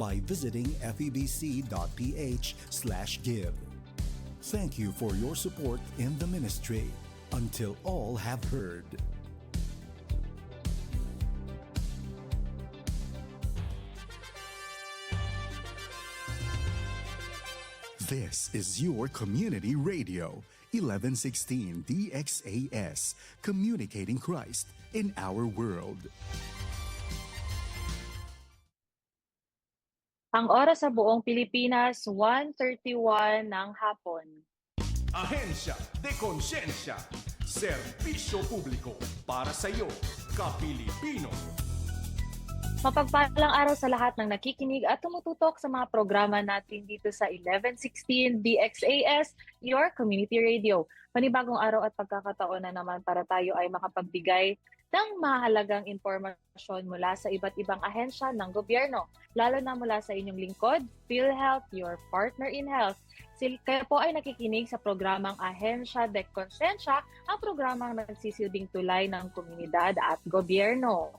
by visiting febc.ph/give. Thank you for your support in the ministry. Until all have heard. This is your community radio, 1116 DXAS, communicating Christ in our world. Ang oras sa buong Pilipinas, 1:31 ng hapon. Ahensya de Konsensya, serbisyo publiko para sa iyo, ka-Pilipino. Mapagpalang araw sa lahat ng nakikinig at tumututok sa mga programa natin dito sa 1116 DXAS, your community radio. Panibagong araw at pagkakataon na naman para tayo ay makapagbigay ng mahalagang impormasyon mula sa iba't ibang ahensya ng gobyerno, lalo na mula sa inyong lingkod, PhilHealth, your partner in health. Kayo po ay nakikinig sa programang Ahensya de Konsensya, ang programang nagsisilbing tulay ng komunidad at gobyerno.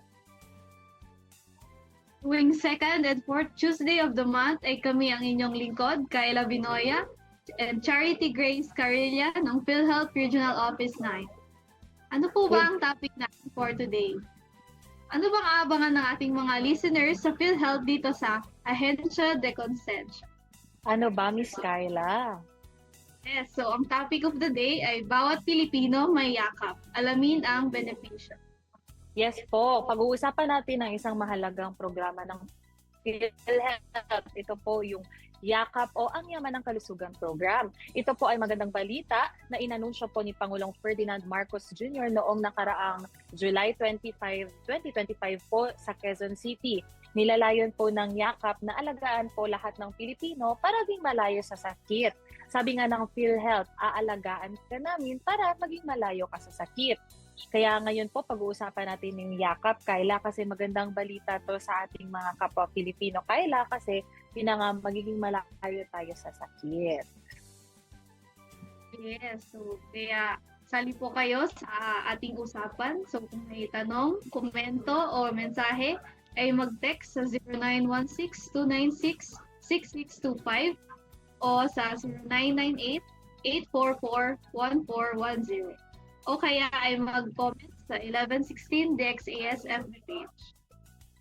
Tuwing second and fourth Tuesday of the month ay kami ang inyong lingkod, Kayla Binoya and Charity Grace Carilla ng PhilHealth Regional Office 9. Ano po ba ang topic natin for today? Ano bang aabangan ng ating mga listeners sa PhilHealth dito sa Ahensya de Konsensya? Ano ba, Miss Kayla? Yes, so ang topic of the day ay bawat Pilipino may yakap. Alamin ang benepisyo. Yes po, pag-uusapan natin ang isang mahalagang programa ng PhilHealth. Ito po yung Yakap o Ang Yaman ng Kalusugan Program. Ito po ay magandang balita na inanunsyo po ni Pangulong Ferdinand Marcos Jr. noong nakaraang July 25, 2025 po sa Quezon City. Nilalayon po ng Yakap na alagaan po lahat ng Pilipino para maging malayo sa sakit. Sabi nga ng PhilHealth, aalagaan ka namin para maging malayo ka sa sakit. Kaya ngayon po pag-uusapan natin yung Yakap, Kayla, kasi magandang balita to sa ating mga kapwa Pilipino. Kayla, kasi magiging malayo tayo sa sakit. Yes, so kaya sali po kayo sa ating usapan. So kung may tanong, komento o mensahe, ay mag-text sa 0916-296-6625 o sa 0998-844-1410. O kaya ay mag-comment sa 1116 DXAS FB page.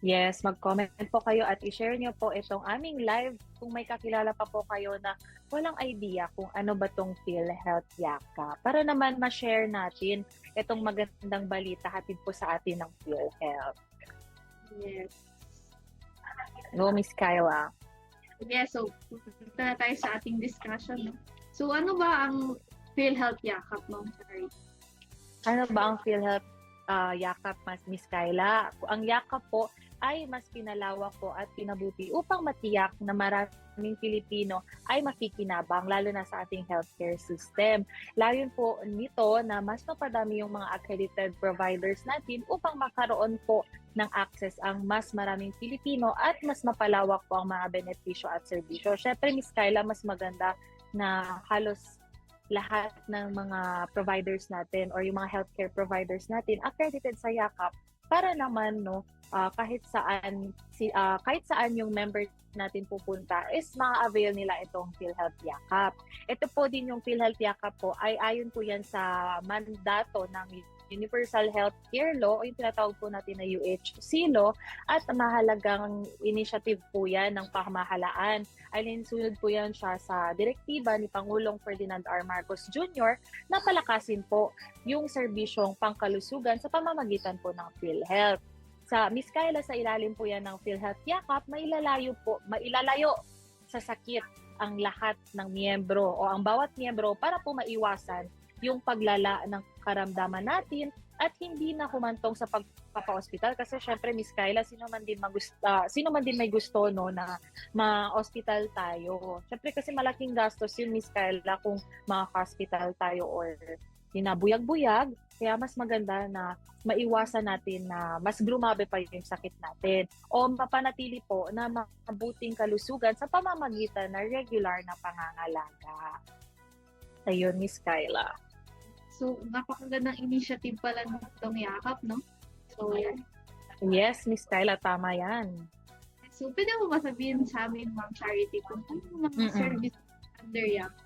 Yes, mag-comment po kayo at i-share nyo po itong aming live kung may kakilala pa po kayo na walang idea kung ano ba itong PhilHealth Yakap. Para naman ma-share natin itong magandang balita hatid po sa atin ng PhilHealth. Yes. No, Miss Kayla. Yes, so punta na tayo sa ating discussion. No? So ano ba ang PhilHealth Yakap, Ma'am Charity? Ano ba ang PhilHealth Yakap, Miss Kayla? Ang Yakap po ay mas pinalawak po at pinabuti upang matiyak na maraming Pilipino ay makikinabang lalo na sa ating healthcare system. Layon po nito na mas mapadami yung mga accredited providers natin upang makaroon po ng access ang mas maraming Pilipino at mas mapalawak po ang mga benepisyo at serbisyo. Syempre, Miss Kayla, mas maganda na halos lahat ng mga providers natin or yung mga healthcare providers natin accredited sa Yakap para naman kahit saan yung member natin pupunta is ma-avail nila itong PhilHealth Yakap. Ito po din yung PhilHealth Yakap po ay ayon po yan sa mandato ng Universal Healthcare Law o yung tinatawag po natin na UHC Law at mahalagang initiative po yan ng pamahalaan. Alinsunod po yan siya sa direktiba ni Pangulong Ferdinand R. Marcos Jr. na palakasin po yung serbisyong pangkalusugan sa pamamagitan po ng PhilHealth. Sa Miss Kayla, sa ilalim po yan ng PhilHealth Yakap, mailalayo sa sakit ang lahat ng miyembro o ang bawat miyembro para po maiwasan yung paglala ng karamdaman natin at hindi na humantong sa pagpapa-hospital kasi syempre Miss Kayla, sino man din may gusto na ma-hospital tayo. Syempre kasi malaking gastos yun, Miss Kayla, kung ma-hospital tayo or dinabuyag-buyag, kaya mas maganda na maiwasan natin na mas grumabe pa yung sakit natin o mapanatili po na mabuting kalusugan sa pamamagitan ng regular na pangangalaga. Ayun, Miss Kayla. So, napakagandang initiative pala nitong Yakap, no? So, yes, Miss Kayla, tama yan. So, pwede mo ba sabihin sa amin, Ma'am Charity, kung ano yung mga service under Yakap?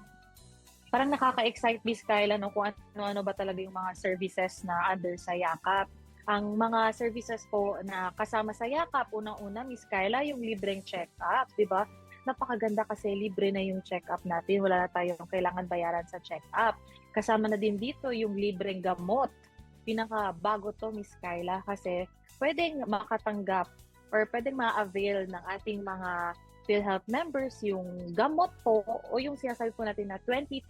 Parang nakaka-excite, Miss Kyla, no, kung ano-ano ba talaga yung mga services na under sa Yakap. Ang mga services po na kasama sa Yakap, unang-una, Miss Kyla, yung libreng check-up, di ba? Napakaganda kasi libre na yung check-up natin. Wala na tayong kailangan bayaran sa check-up. Kasama na din dito yung libreng gamot. Pinaka-bago to, Miss Kyla, kasi pwedeng makatanggap or pwedeng ma-avail ng ating mga PhilHealth members yung gamot po o yung sinasabi po natin na 20,000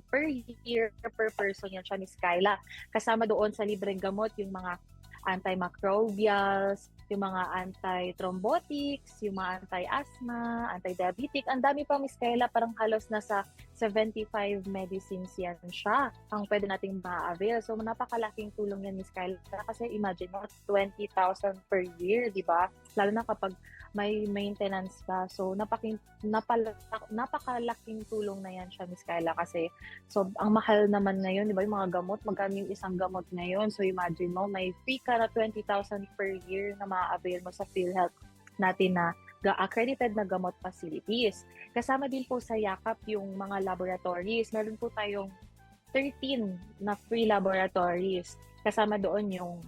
per year per person yan siya, Miss Kyla. Kasama doon sa libreng gamot yung mga antimicrobials, yung mga anti-thrombotics, yung mga anti-asthma, anti-diabetic. Ang dami pa, Miss Kyla, parang halos nasa 75 medicines yan siya ang pwede nating ma-avail. So, napakalaking tulong yan, Miss Kyla. Kasi imagine mo, 20,000 per year, di ba? Lalo na kapag may maintenance ka. So, napakalaking tulong na yan siya, Miss Kyla. Kasi, so, ang mahal naman ngayon, di ba, yung mga gamot, magkano yung isang gamot ngayon? So, imagine mo, may free ka na 20,000 per year na ma-avail mo sa PhilHealth natin na accredited na gamot facilities. Kasama din po sa Yakap yung mga laboratories. Meron po tayong 13 na free laboratories. Kasama doon yung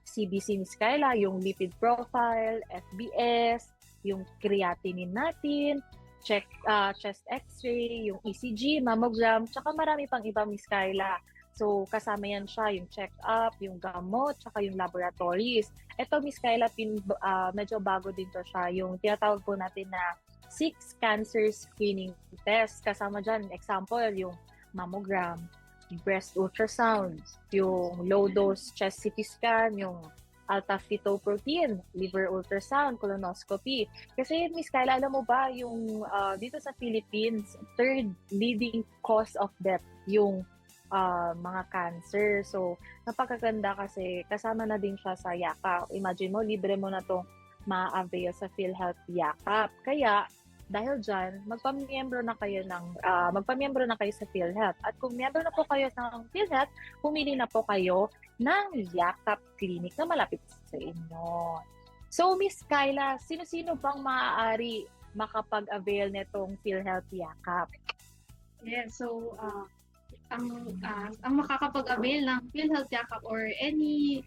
CBC, Miss Kyla, yung lipid profile, FBS, yung creatinine natin, chest x-ray, yung ECG, mammogram, tsaka marami pang iba, Miss Kyla. So, kasama yan siya, yung check-up, yung gamot, tsaka yung laboratories. Ito, Miss Kyla, medyo bago din to siya, yung tinatawag po natin na 6 cancer screening test. Kasama dyan, example, yung mammogram, breast ultrasound, yung low-dose chest CT scan, yung alpha-fetoprotein, liver ultrasound, colonoscopy. Kasi, Miss Kyla, alam mo ba, yung dito sa Philippines, third leading cause of death, yung mga cancer. So, napakaganda kasi kasama na din siya sa Yakap. Imagine mo, libre mo na itong ma-avail sa PhilHealth Yakap. Kaya, dahil dyan, magpamiyembro na kayo sa PhilHealth. At kung miyembro na po kayo ng PhilHealth, pumili na po kayo ng Yakap Clinic na malapit sa inyo. So, Miss Kyla, sino-sino bang maaari makapag-avail nitong PhilHealth Yakap? Yeah, so, ang makakapag-avail ng PhilHealth Yakap or any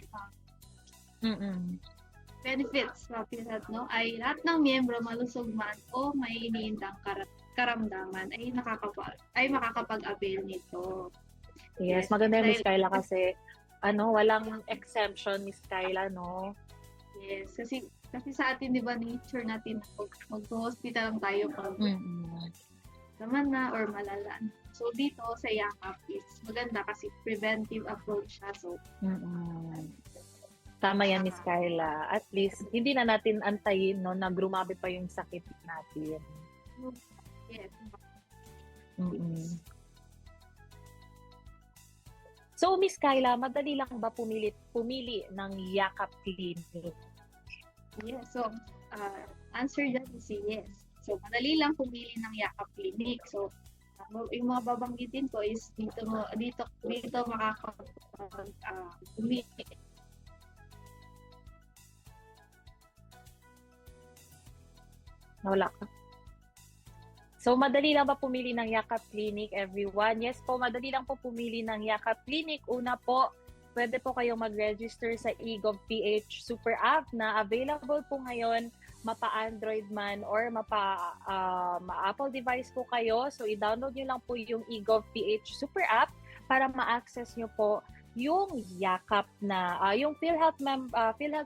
benefits sa PhilHealth, no, ay lahat ng miyembro, malusog man o may iniindang karamdaman ay makakapag-avail nito. Yes, maganda yung Miss Kyla kasi walang exemption, Miss Kyla, no? Yes, kasi sa atin, di ba, nature natin, mag-hospital lang tayo pag naman na or malala. So, dito sa Yakap is maganda kasi preventive approach siya. So, tama yan, Miss Kyla. At least, hindi na natin antayin, no, na grumabi pa yung sakit natin. yes. So, Miss Kyla, madali lang ba pumili ng Yakap Clinic? Yes. So, answer dyan is yes. So, madali lang pumili ng Yakap Clinic. So, yung mga babanggitin ko is dito makakapag-pumili. Wala ka. So, madali lang ba pumili ng Yakap Clinic, everyone? Yes po, madali lang po pumili ng Yakap Clinic. Una po, pwede po kayong mag-register sa eGovPH Super App na available po ngayon mapa-Android man or ma-Apple device po kayo. So, i-download nyo lang po yung eGovPH Super App para ma-access nyo po yung Yakap na, yung PhilHealth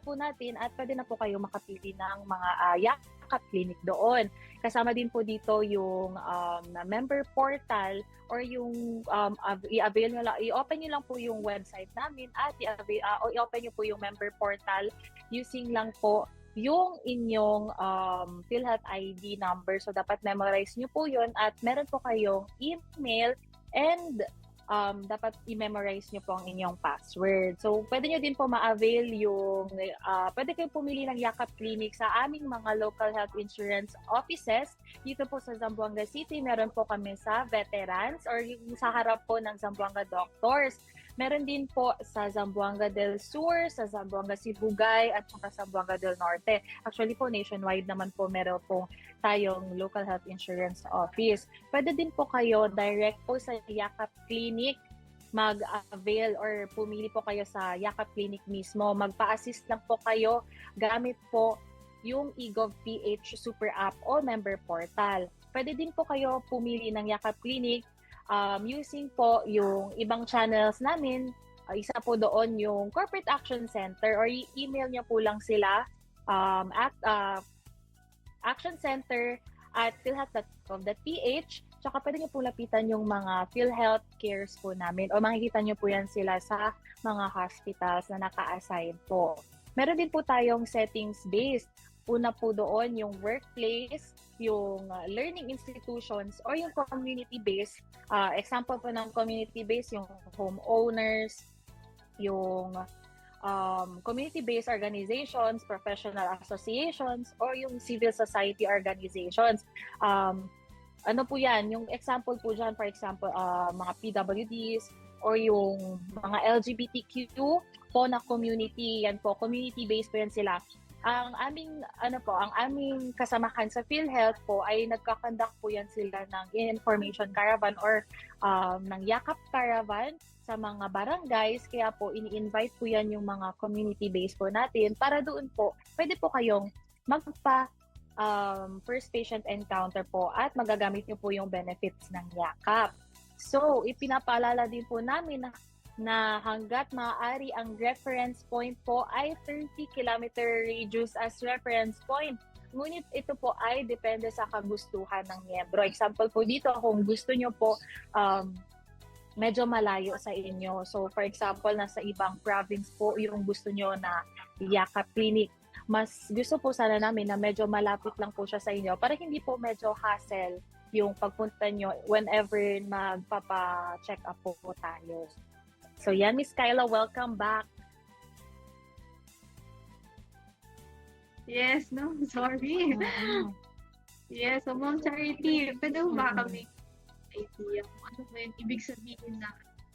po natin at pwede na po kayo makapili ng mga Yakap Clinic doon. Kasama din po dito yung member portal or yung i-avail nyo lang, i-open nyo lang po yung website namin at i-open nyo po yung member portal using lang po yung inyong PhilHealth ID number. So, dapat memorize nyo po yun at meron po kayong email and dapat i-memorize nyo po ang inyong password. So, pwede nyo din po ma-avail yung, pwede kayo pumili ng Yakap Clinic sa aming mga local health insurance offices. Dito po sa Zamboanga City, meron po kami sa veterans or yung sa harap po ng Zamboanga Doctors. Meron din po sa Zamboanga del Sur, sa Zamboanga Sibugay, at saka sa Zamboanga del Norte. Actually po, nationwide naman po meron po tayong local health insurance office. Pwede din po kayo direct po sa Yakap Clinic mag-avail or pumili po kayo sa Yakap Clinic mismo. Magpa-assist lang po kayo gamit po yung eGovPH Super App o Member Portal. Pwede din po kayo pumili ng Yakap Clinic using po yung ibang channels namin. Isa po doon yung Corporate Action Center, or i-email nyo po lang sila at actioncenter@philhealth.gov.ph. Tsaka pwede nyo po lapitan yung mga PhilHealth cares po namin, o makikita nyo po yan sila sa mga hospitals na naka-assign po. Meron din po tayong settings-based. Una po doon yung workplace, yung learning institutions, or yung community-based. Example po ng community-based, yung homeowners, yung community-based organizations, professional associations, or yung civil society organizations. Ano po yan? Yung example po dyan, for example, mga PWDs, or yung mga LGBTQ po na community, yan po, community-based po yan sila. Ang aming kasamahan sa PhilHealth po ay nagkakandak po yan sila ng information caravan or ng Yakap Caravan sa mga barangays. Kaya po ini-invite po yan yung mga community-based po natin para doon po pwede po kayong magpa first patient encounter po at magagamit nyo po yung benefits ng Yakap. So, ipinapaalala din po namin na hanggat maaari ang reference point po ay 30-kilometer radius as reference point. Ngunit ito po ay depende sa kagustuhan ng miyembro. Example po dito, kung gusto nyo po medyo malayo sa inyo. So for example, nasa ibang province po yung gusto nyo na Yakap Clinic. Mas gusto po sana namin na medyo malapit lang po siya sa inyo para hindi po medyo hassle yung pagpunta nyo whenever magpapa-check up po tayo. So yan, Miss Kyla, welcome back. Yes, no? Sorry. Yes, so Ma'am Charity, pwede mo ba kami idea kung ano ba yung ibig sabihin na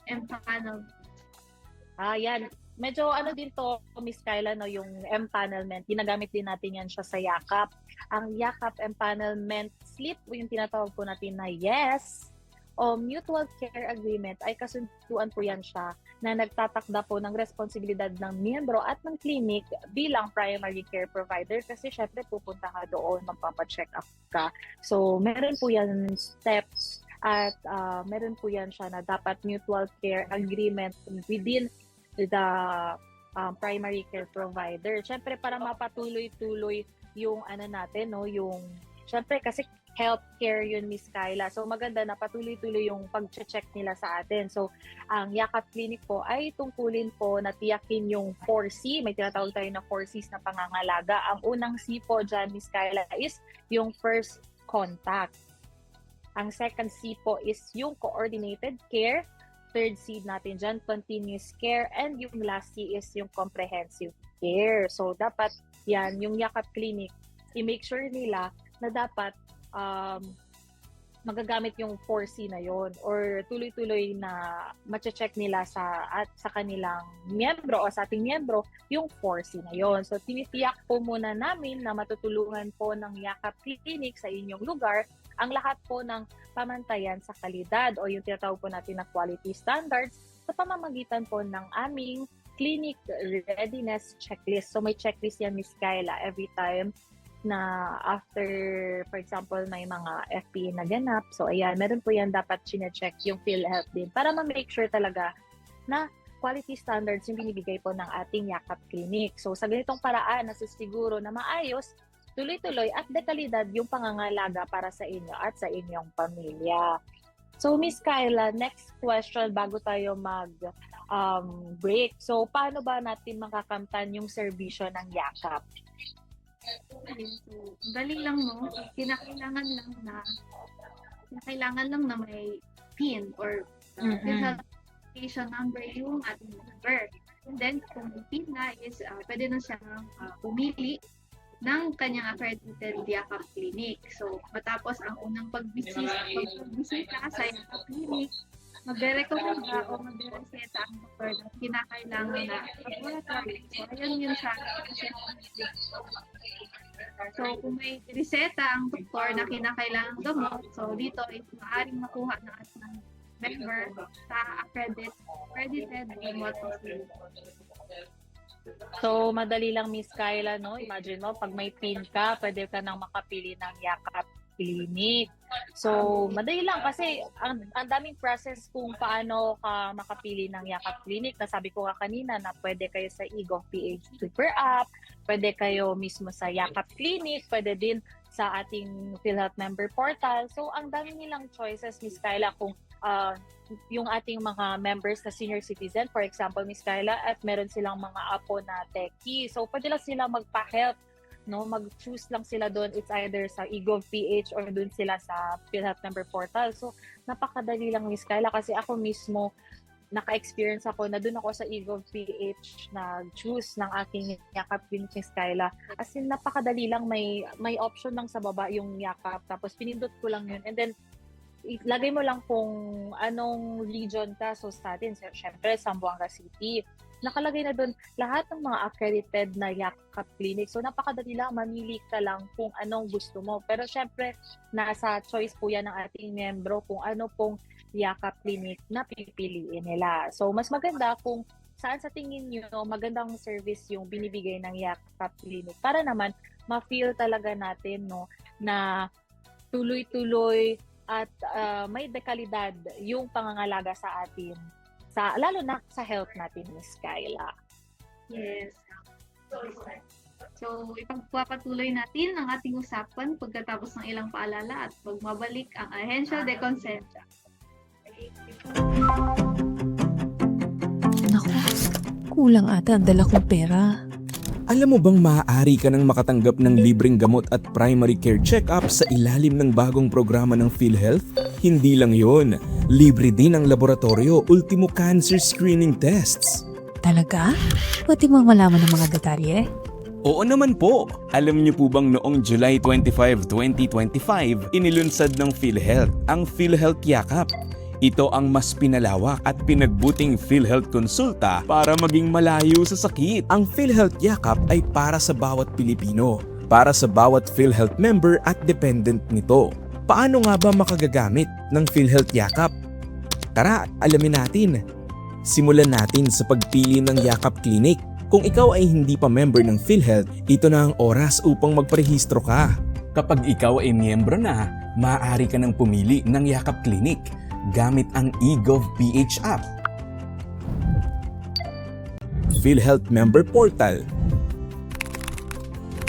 empanel? Yan. Medyo din to, Miss Kyla, no, yung empanelment. Ginagamit din natin yan siya sa Yakap. Ang Yakap empanelment slip, yung tinatawag po natin na YES, o Mutual Care Agreement, ay kasunduan po yan siya na nagtatakda po ng responsibilidad ng miyembro at ng clinic bilang primary care provider kasi syempre pupunta ka doon, magpapacheck up ka. So, meron po yan steps at meron po yan siya na dapat mutual care agreement within the primary care provider. Syempre para mapatuloy-tuloy yung natin, no, yung syempre kasi healthcare yun, Miss Kyla. So maganda na patuloy-tuloy yung pag-check nila sa atin. So ang Yakap Clinic po ay tungkulin po na tiyakin yung 4C. May tinatawag tayo na 4Cs na pangangalaga. Ang unang C po dyan, Miss Kyla, is yung first contact. Ang second C po is yung coordinated care. Third C natin dyan, continuous care. And yung last C is yung comprehensive care. So dapat yan, yung Yakap Clinic, i-make sure nila na dapat magagamit yung 4C na yon or tuloy-tuloy na mache-check nila sa kanilang miyembro o sa ating miyembro yung 4C na yon. So tinitiyak po muna namin na matutulungan po ng Yakap Clinic sa inyong lugar ang lahat po ng pamantayan sa kalidad o yung tinatawag po natin na quality standards sa pamamagitan po ng aming clinic readiness checklist. So may checklist yan, Miss Kyla, every time na after, for example, may mga FPA na ganap. So, ayan, meron po yan dapat chine-check yung PhilHealth din para ma-make sure talaga na quality standards yung binibigay po ng ating Yakap Clinic. So, sa ganitong paraan, nasisiguro na maayos, tuloy-tuloy at dekalidad yung pangangalaga para sa inyo at sa inyong pamilya. So, Miss Kyla, next question bago tayo mag-break. So, paano ba natin makakamtan yung serbisyo ng Yakap? So, dali lang, no? Kinakailangan lang na may PIN or identification number yung ating member. And then, kung PIN na is, pwede na siyang pumili ng kanyang accredited Yakap Clinic. So, matapos ang unang pagbisita sa Yakap Clinic, magre-recommenda o magre-reseta ang doktor ng kinakailangan na laboratory. So, ayun yun sa So, kung may reseta ang doktor na kinakailangan gamot, so dito ay maaaring makuha ng ating member sa accredited gamot facility. So, madali lang, Miss Kyla, no? Imagine mo, pag may PIN ka, pwede ka nang makapili ng Yakap Clinic. So, madali lang kasi ang daming process kung paano ka makapili ng Yakap Clinic. Nasabi ko nga kanina na pwede kayo sa eGov.ph Super App, pwede kayo mismo sa Yakap Clinic, pwede din sa ating PhilHealth member portal. So, ang dami nilang choices, Miss Kyla, kung yung ating mga members na senior citizen, for example, Miss Kyla, at meron silang mga apo na techie. So, pwede lang sila magpa-help, no? Mag-choose lang sila doon. It's either sa eGov.ph or doon sila sa PhilHealth member portal. So, napakadali lang, Miss Kyla, kasi ako mismo, naka-experience ako na doon ako sa eGov.ph nag-choose ng aking Yakap Clinic, Miss Kyla. As in, napakadali lang. May option lang sa baba yung Yakap. Tapos, pinindot ko lang yun. And then, ilagay mo lang kung anong region ka. So, sa atin, syempre, Zamboanga City. Nakalagay na doon lahat ng mga accredited na Yakap Clinic. So, napakadali lang. Mamili ka lang kung anong gusto mo. Pero, syempre, nasa choice po yan ng ating membro kung ano pong Yakap Clinic na pipiliin nila. So, mas maganda kung saan sa tingin nyo magandang service yung binibigay ng Yakap Clinic para naman ma-feel talaga natin, no, na tuloy-tuloy at may dekalidad yung pangangalaga sa atin, lalo na sa health natin, Miss Kyla. Yes. So, ipagpapatuloy natin ang ating usapan pagkatapos ng ilang paalala at magbabalik ang Ahensya de Consensya. Naku, kulang ata ang dala kong pera. Alam mo bang maaari ka nang makatanggap ng libreng gamot at primary care check-up sa ilalim ng bagong programa ng PhilHealth? Hindi lang yon, libre din ang laboratorio, ultimo cancer screening tests. Talaga? Pwede mo malaman ng mga detalye? Oo naman po. Alam niyo po bang noong July 25, 2025, inilunsad ng PhilHealth ang PhilHealth Yakap. Ito ang mas pinalawak at pinagbuting PhilHealth konsulta para maging malayo sa sakit. Ang PhilHealth Yakap ay para sa bawat Pilipino, para sa bawat PhilHealth member at dependent nito. Paano nga ba makagagamit ng PhilHealth Yakap? Tara, alamin natin. Simulan natin sa pagpili ng Yakap Clinic. Kung ikaw ay hindi pa member ng PhilHealth, ito na ang oras upang magparehistro ka. Kapag ikaw ay miyembro na, maaari ka nang pumili ng Yakap Clinic gamit ang eGov.ph app. PhilHealth Member Portal.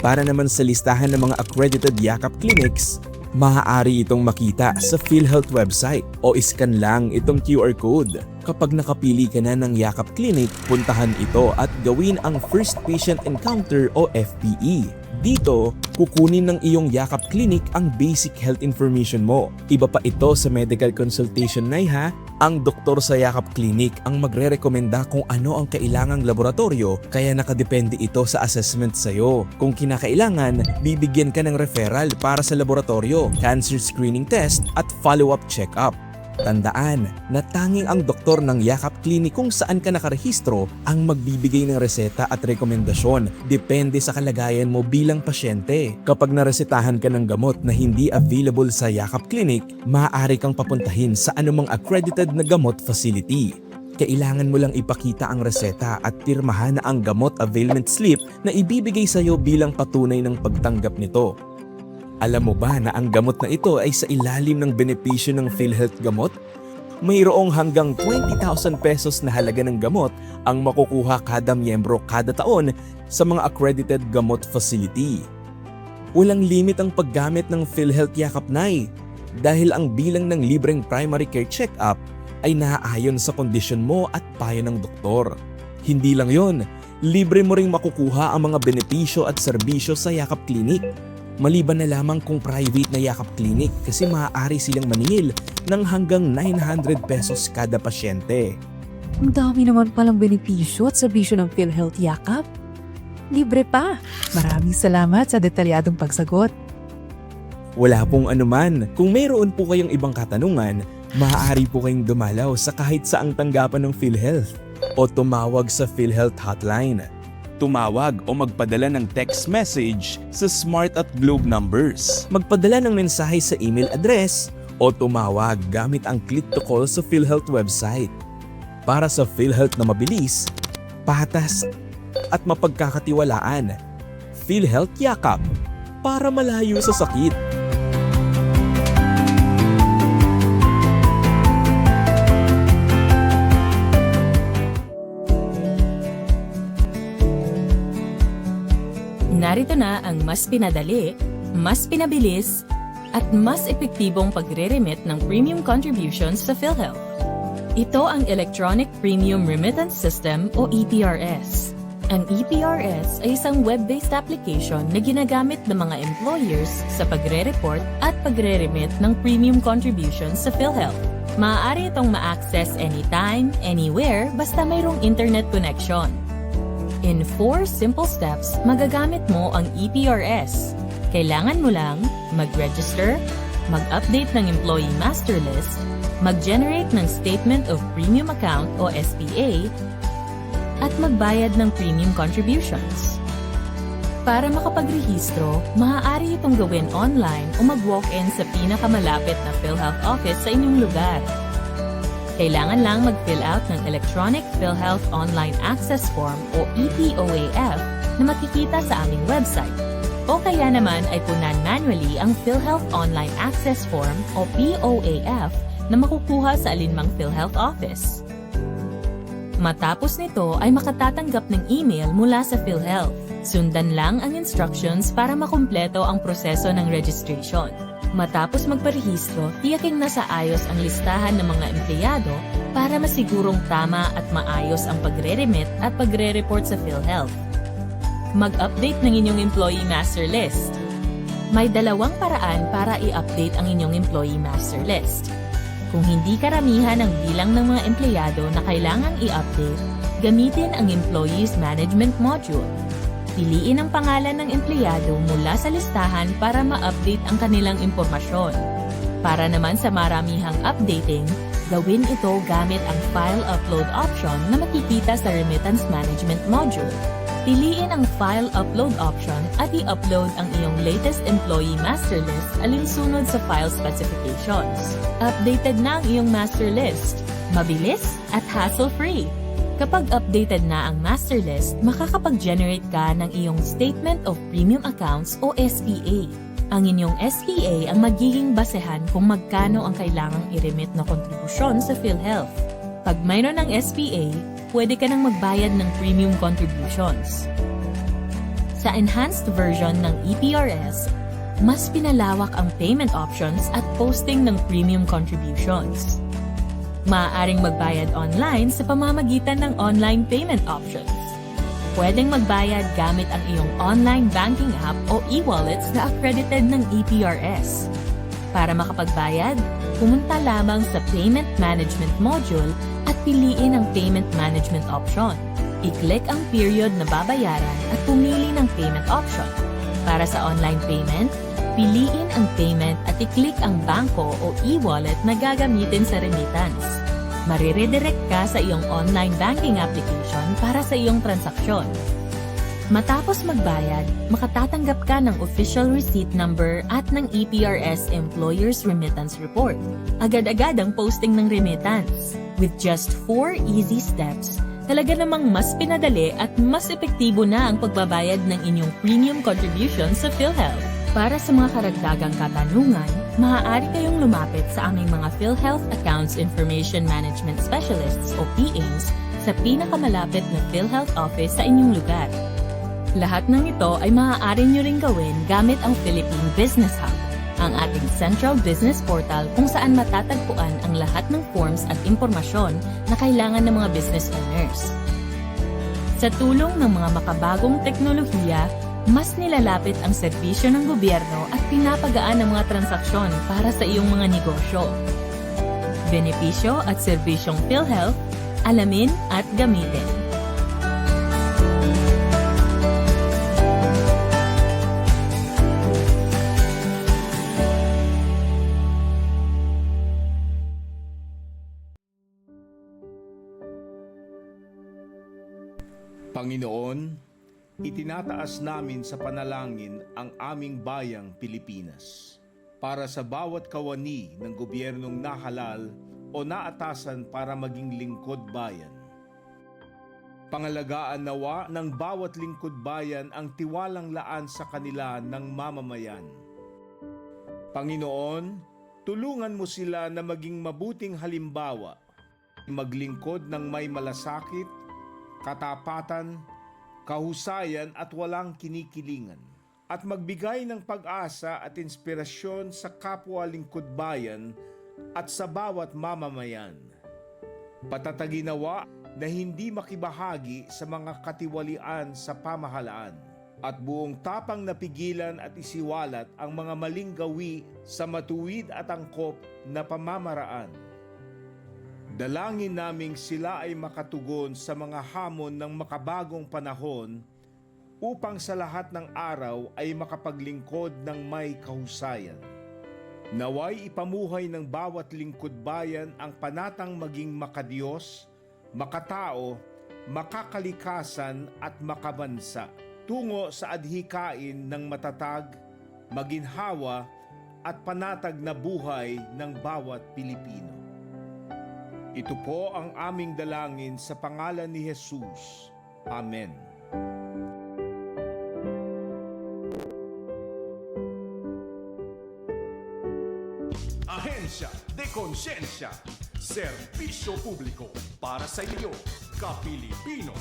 Para naman sa listahan ng mga accredited Yakap Clinics, maaari itong makita sa PhilHealth website o iskan lang itong QR code. Kapag nakapili ka na ng Yakap Clinic, puntahan ito at gawin ang First Patient Encounter o FPE. Dito, kukunin ng iyong Yakap Clinic ang basic health information mo. Iba pa ito sa medical consultation na ha. Ang doktor sa Yakap Clinic ang magre-rekomenda kung ano ang kailangang laboratorio, kaya nakadepende ito sa assessment sa'yo. Kung kinakailangan, bibigyan ka ng referral para sa laboratorio, cancer screening test at follow-up check-up. Tandaan na tanging ang doktor ng Yakap Clinic kung saan ka nakarehistro ang magbibigay ng reseta at rekomendasyon. Depende sa kalagayan mo bilang pasyente. Kapag naresetahan ka ng gamot na hindi available sa Yakap Clinic, maaari kang papuntahin sa anumang accredited na gamot facility. Kailangan mo lang ipakita ang reseta at pirmahan na ang gamot availment slip na ibibigay sa iyo bilang patunay ng pagtanggap nito. Alam mo ba na ang gamot na ito ay sa ilalim ng benepisyo ng PhilHealth gamot? Mayroong hanggang 20,000 pesos na halaga ng gamot ang makukuha kada miyembro kada taon sa mga accredited gamot facility. Walang limit ang paggamit ng PhilHealth Yakap Nay dahil ang bilang ng libreng primary care check-up ay naaayon sa kondisyon mo at payo ng doktor. Hindi lang yon, libre mo ring makukuha ang mga benepisyo at serbisyo sa Yakap Clinic. Maliban na lamang kung private na Yakap Clinic kasi maaari silang maningil ng hanggang 900 pesos kada pasyente. Ang dami naman palang benepisyo at serbisyo ng PhilHealth Yakap. libre pa. Maraming salamat sa detalyadong pagsagot. Wala pong anuman. Kung mayroon po kayong ibang katanungan, maaari po kayong dumalaw sa kahit saang tanggapan ng PhilHealth o tumawag sa PhilHealth Hotline. Tumawag o magpadala ng text message sa Smart at Globe numbers. Magpadala ng mensahe sa email address o tumawag gamit ang click to call sa PhilHealth website. Para sa PhilHealth na mabilis, patas at mapagkakatiwalaan, PhilHealth Yakap para malayo sa sakit. Narito na ang mas pinadali, mas pinabilis, at mas epektibong pagre-remit ng premium contributions sa PhilHealth. Ito ang Electronic Premium Remittance System o EPRS. Ang EPRS ay isang web-based application na ginagamit ng mga employers sa pagre-report at pagre-remit ng premium contributions sa PhilHealth. Maaari itong ma-access anytime, anywhere, basta mayroong internet connection. In 4 simple steps, magagamit mo ang EPRS. Kailangan mo lang mag-register, mag-update ng employee master list, mag-generate ng Statement of Premium Account o SPA, at magbayad ng premium contributions. Para makapagrehistro, maaari itong gawin online o mag-walk-in sa pinakamalapit na PhilHealth office sa inyong lugar. Kailangan lang mag-fill out ng Electronic PhilHealth Online Access Form o EPOAF na makikita sa aming website. O kaya naman ay punan manually ang PhilHealth Online Access Form o POAF na makukuha sa alinmang PhilHealth office. Matapos nito ay makatatanggap ng email mula sa PhilHealth. Sundan lang ang instructions para makumpleto ang proseso ng registration. Matapos magparehistro, tiyaking nasa ayos ang listahan ng mga empleyado para masigurong tama at maayos ang pagre-remit at pagre-report sa PhilHealth. Mag-update ng inyong employee master list. May 2 paraan para i-update ang inyong employee master list. Kung hindi karamihan ang bilang ng mga empleyado na kailangang i-update, gamitin ang Employees Management Module. Piliin ang pangalan ng empleyado mula sa listahan para ma-update ang kanilang impormasyon. Para naman sa maramihang updating, gawin ito gamit ang File Upload option na makikita sa Remittance Management Module. Piliin ang File Upload option at i-upload ang iyong latest employee master list alinsunod sa file specifications. Updated na ang iyong master list. Mabilis at hassle-free. Kapag updated na ang master list, makakapag-generate ka ng iyong Statement of Premium Accounts o SPA. Ang inyong SPA ang magiging basehan kung magkano ang kailangang i-remit na kontribusyon sa PhilHealth. Pag mayroon ng SPA, pwede ka nang magbayad ng premium contributions. Sa enhanced version ng EPRS, mas pinalawak ang payment options at posting ng premium contributions. Maaaring magbayad online sa pamamagitan ng online payment options. Pwedeng magbayad gamit ang iyong online banking app o e-wallets na accredited ng EPRS. Para makapagbayad, pumunta lamang sa Payment Management Module at piliin ang Payment Management option. I-click ang period na babayaran at pumili ng payment option. Para sa online payment, piliin ang payment at i-click ang bangko o e-wallet na gagamitin sa remittance. Mariredirect ka sa iyong online banking application para sa iyong transaksyon. Matapos magbayad, makatatanggap ka ng official receipt number at ng EPRS Employer's Remittance Report. Agad-agad ang posting ng remittance. With just 4 easy steps, talaga namang mas pinadali at mas epektibo na ang pagbabayad ng inyong premium contributions sa PhilHealth. Para sa mga karagdagang katanungan, maaari kayong lumapit sa aming mga PhilHealth Accounts Information Management Specialists o PAs sa pinakamalapit na PhilHealth office sa inyong lugar. Lahat ng ito ay maaari nyo ring gawin gamit ang Philippine Business Hub, ang ating central business portal kung saan matatagpuan ang lahat ng forms at impormasyon na kailangan ng mga business owners. Sa tulong ng mga makabagong teknolohiya, mas nilalapit ang serbisyo ng gobyerno at pinapagaan ang mga transaksyon para sa iyong mga negosyo. Benepisyo at serbisyong PhilHealth, alamin at gamitin. Panginoon, itinataas namin sa panalangin ang aming bayang Pilipinas para sa bawat kawani ng gobyernong nahalal o naatasan para maging lingkod bayan. Pangalagaan nawa ng bawat lingkod bayan ang tiwalang laan sa kanila ng mamamayan. Panginoon, tulungan mo sila na maging mabuting halimbawa, maglingkod ng may malasakit, katapatan, kahusayan at walang kinikilingan, at magbigay ng pag-asa at inspirasyon sa kapwa lingkod bayan at sa bawat mamamayan. Patataginawa na hindi makibahagi sa mga katiwalian sa pamahalaan at buong tapang napigilan at isiwalat ang mga maling gawi sa matuwid at angkop na pamamaraan. Dalangin naming sila ay makatugon sa mga hamon ng makabagong panahon upang sa lahat ng araw ay makapaglingkod ng may kahusayan. Naway ipamuhay ng bawat lingkod bayan ang panatang maging makadiyos, makatao, makakalikasan at makabansa tungo sa adhikain ng matatag, maginhawa at panatag na buhay ng bawat Pilipino. Ito po ang aming dalangin sa pangalan ni Jesus. Amen. Ahensya de Konsensya, serbisyo publiko para sa iyo, ka-Pilipino.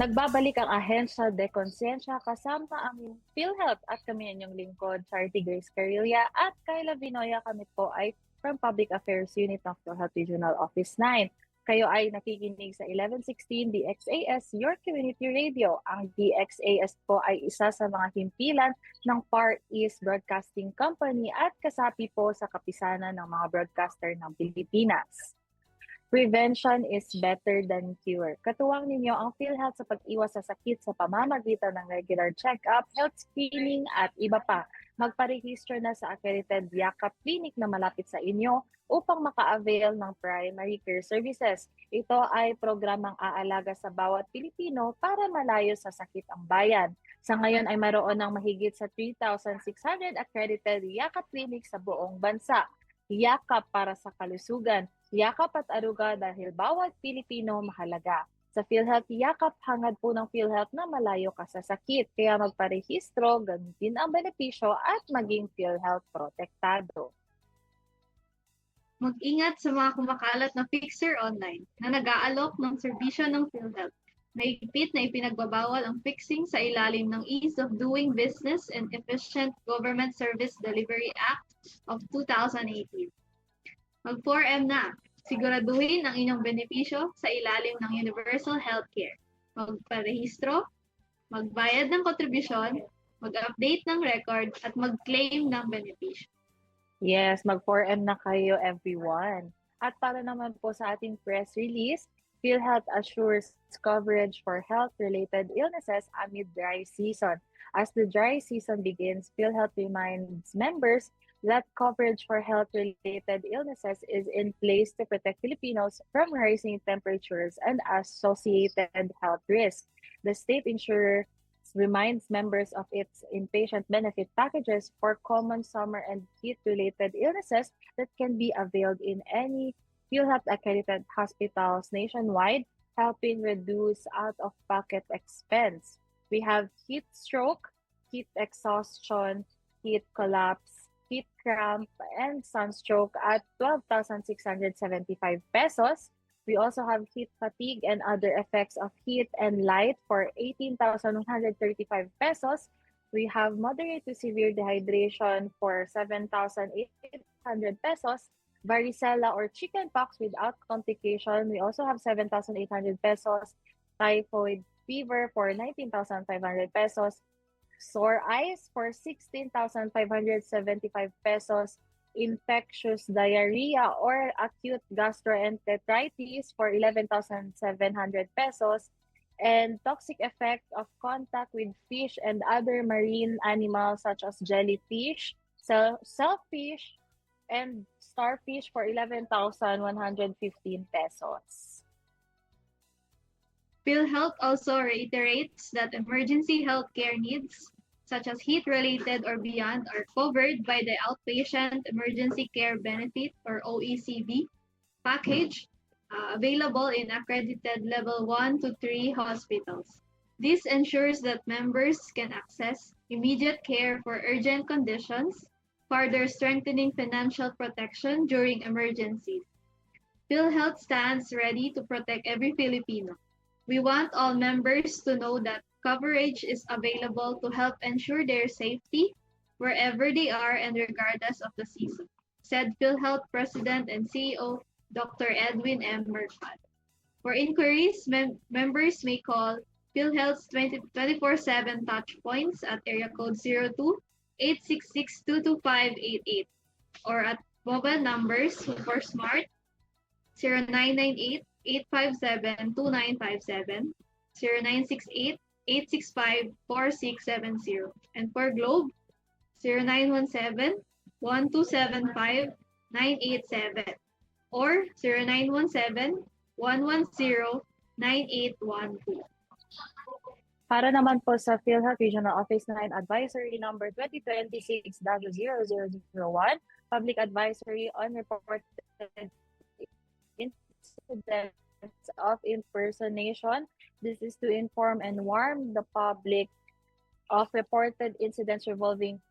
Nagbabalik ang Ahensya de Konsensya kasama ang PhilHealth at kami inyong lingkod, Charity Grace Carilla at Kyla Vinoya. Kami po ay from Public Affairs Unit ng PhilHealth Regional Office 9. Kayo ay nakikinig sa 1116 DXAS, your community radio. Ang DXAS po ay isa sa mga himpilan ng Far East Broadcasting Company at kasapi po sa kapisanan ng mga broadcaster ng Pilipinas. Prevention is better than cure. Katuwang ninyo ang PhilHealth sa pag-iwas sa sakit sa pamamagitan ng regular check-up, health screening at iba pa. Magparehistro na sa accredited Yakap Clinic na malapit sa inyo upang maka-avail ng primary care services. Ito ay programang aalaga sa bawat Pilipino para malayo sa sakit ang bayan. Sa ngayon ay mayroon ng mahigit sa 3,600 accredited Yakap Clinic sa buong bansa. Yakap para sa kalusugan, yakap at aruga dahil bawat Pilipino mahalaga. Sa PhilHealth Yakap, hangad po ng PhilHealth na malayo ka sa sakit. Kaya magparehistro, gamitin ang benepisyo at maging PhilHealth protektado. Mag-ingat sa mga kumakalat na fixer online na nag-aalok ng serbisyo ng PhilHealth. Mahigpit na ipinagbabawal ang fixing sa ilalim ng Ease of Doing Business and Efficient Government Service Delivery Act of 2018. Mag-4M na. Siguraduhin ang inyong benepisyo sa ilalim ng Universal Healthcare. Magparehistro, magbayad ng kontribusyon, mag-update ng record, at mag-claim ng benepisyo. Yes, mag-4M na kayo everyone. At para naman po sa ating press release, PhilHealth assures coverage for health-related illnesses amid dry season. As the dry season begins, PhilHealth reminds members that coverage for health-related illnesses is in place to protect Filipinos from rising temperatures and associated health risks. The state insurer reminds members of its inpatient benefit packages for common summer and heat-related illnesses that can be availed in any PhilHealth accredited hospitals nationwide, helping reduce out-of-pocket expense. We have heat stroke, heat exhaustion, heat collapse, heat cramp, and sunstroke at 12,675 pesos. We also have heat fatigue and other effects of heat and light for 18,135 pesos. We have moderate to severe dehydration for 7,800 pesos. Varicella or chickenpox without complication, we also have 7,800 pesos. Typhoid fever for 19,500 pesos. Sore eyes for 16,575 pesos. Infectious diarrhea or acute gastroenteritis for 11,700 pesos. And toxic effect of contact with fish and other marine animals such as jellyfish, shellfish, and starfish for 11,115 pesos. PhilHealth also reiterates that emergency healthcare needs, such as heat-related or beyond, are covered by the Outpatient Emergency Care Benefit or OECB package available in accredited level 1 to 3 hospitals. This ensures that members can access immediate care for urgent conditions, further strengthening financial protection during emergencies. PhilHealth stands ready to protect every Filipino. We want all members to know that coverage is available to help ensure their safety wherever they are and regardless of the season, said PhilHealth President and CEO Dr. Edwin M. Mercado. For inquiries, members may call PhilHealth's 24/7 touch points at area code 02-866-22588 or at mobile numbers for Smart 0998-857-2957, 0968-865-4670, and for Globe 0917-1275-987 or 0917-110-9812. Para naman po sa PhilHealth Regional Office 9 Advisory Number 2026-00001, Public Advisory on Reported Incidents of Impersonation. This is to inform and warn the public of reported incidents involving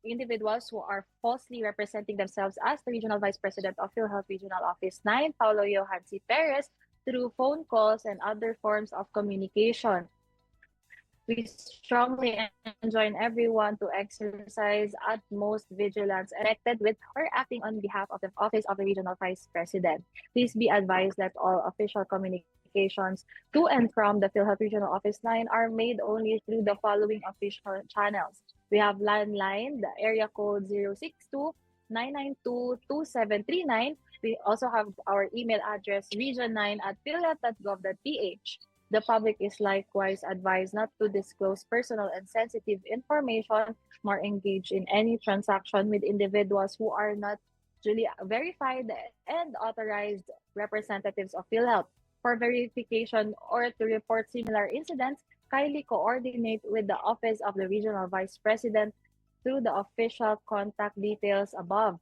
individuals who are falsely representing themselves as the Regional Vice President of PhilHealth Regional Office 9, Paulo Johan C. Perez, through phone calls and other forms of communication. We strongly enjoin everyone to exercise utmost vigilance connected with or acting on behalf of the Office of the Regional Vice President. Please be advised that all official communications to and from the PhilHealth Regional Office 9 are made only through the following official channels. We have landline, the area code 062-992-2739. We also have our email address region9@philhealth.gov.ph. The public is likewise advised not to disclose personal and sensitive information nor engage in any transaction with individuals who are not duly verified and authorized representatives of PhilHealth. For verification or to report similar incidents, kindly coordinate with the Office of the Regional Vice President through the official contact details above.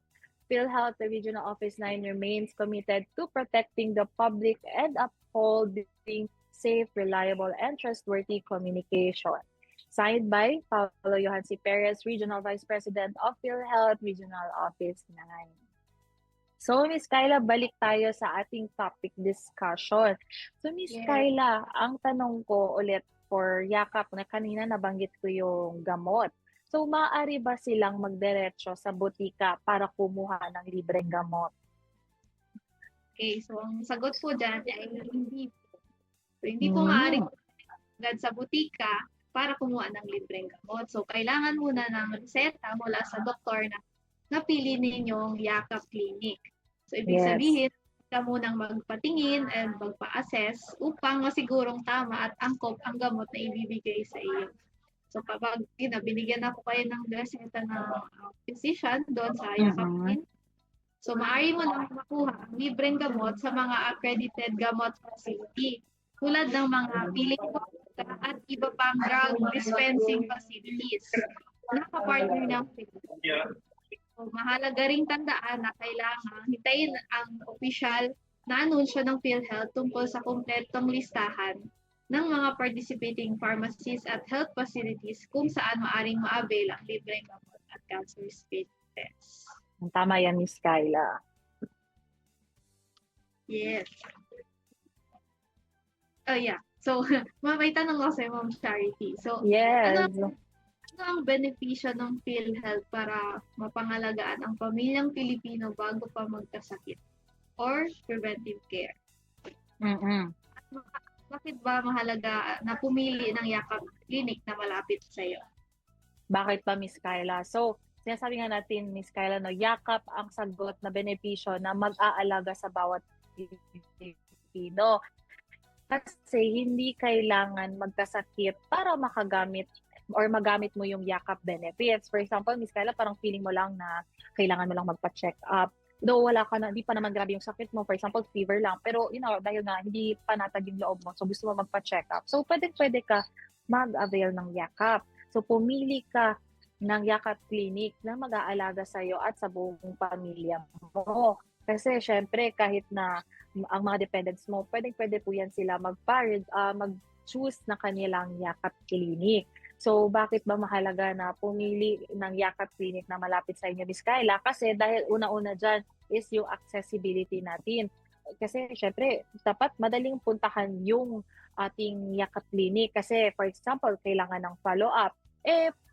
PhilHealth, the Regional Office 9 remains committed to protecting the public and upholding safe, reliable, and trustworthy communication. Signed by Paulo Johan C. Perez, Regional Vice President of PhilHealth Regional Office 9. So, Miss Kyla, balik tayo sa ating topic discussion. So, Miss Kyla, ang tanong ko ulit for yakap na kanina nabanggit ko yung gamot. So, maaari ba silang magdiretso sa butika para kumuha ng libreng gamot? Okay, so ang sagot po dyan ay hindi po. So, hindi po maaari agad sa butika para kumuha ng libreng gamot. So, kailangan muna ng reseta mula sa doktor na napili ninyong Yakap Clinic. So, ibig sabihin, ka munang magpatingin and magpa-assess upang masigurong tama at angkop ang gamot na ibibigay sa iyo. So kapag binigyan na po kayo ng reseta ng physician doon sa Yakap Clinic, so maaari mo na makuha ang libreng gamot sa mga accredited gamot facility tulad ng mga piling at iba pang drug dispensing facilities na kapartner ng PhilHealth. So mahalaga ring tandaan na kailangan hintayin ang opisyal na anunsyo ng PhilHealth tungkol sa kumpletong listahan ng mga participating pharmacies at health facilities kung saan maaring ma-avail ang libreng gamot at cancer screening tests. Tama yan, Miss Kyla. Yes. Oh yeah. So, may tanong ako sa Ma'am Charity. So, Yes. ano ang benepisyo ng PhilHealth para mapangalagaan ang pamilyang Pilipino bago pa magkasakit or preventive care? Bakit ba mahalaga na pumili ng Yakap Clinic na malapit sa iyo? Bakit ba, Miss Kyla? So, sinasabi nga natin, Miss Kyla, no, yakap ang sagot na benepisyo na mag-aalaga sa bawat Pilipino. Kasi hindi kailangan magkasakit para makagamit or magamit mo yung yakap benefits. For example, Miss Kyla, parang feeling mo lang na kailangan mo lang magpa-check up though wala ka na, hindi pa naman grabe yung sakit mo, for example, fever lang, pero dahil nga hindi panatag yung loob mo, so gusto mo magpa-check up. So pwede ka mag-avail ng yakap. So pumili ka ng yakap clinic na mag-aalaga sa iyo at sa buong pamilya mo. Kasi syempre kahit na ang mga dependents mo, pwede po yan sila mag-choose na kanilang yakap clinic. So, bakit ba mahalaga na pumili ng yakap clinic na malapit sa inyo, Miss Kyla? Kasi dahil una-una dyan is yung accessibility natin. Kasi syempre, dapat madaling puntahan yung ating yakap clinic. Kasi for example, kailangan ng follow-up.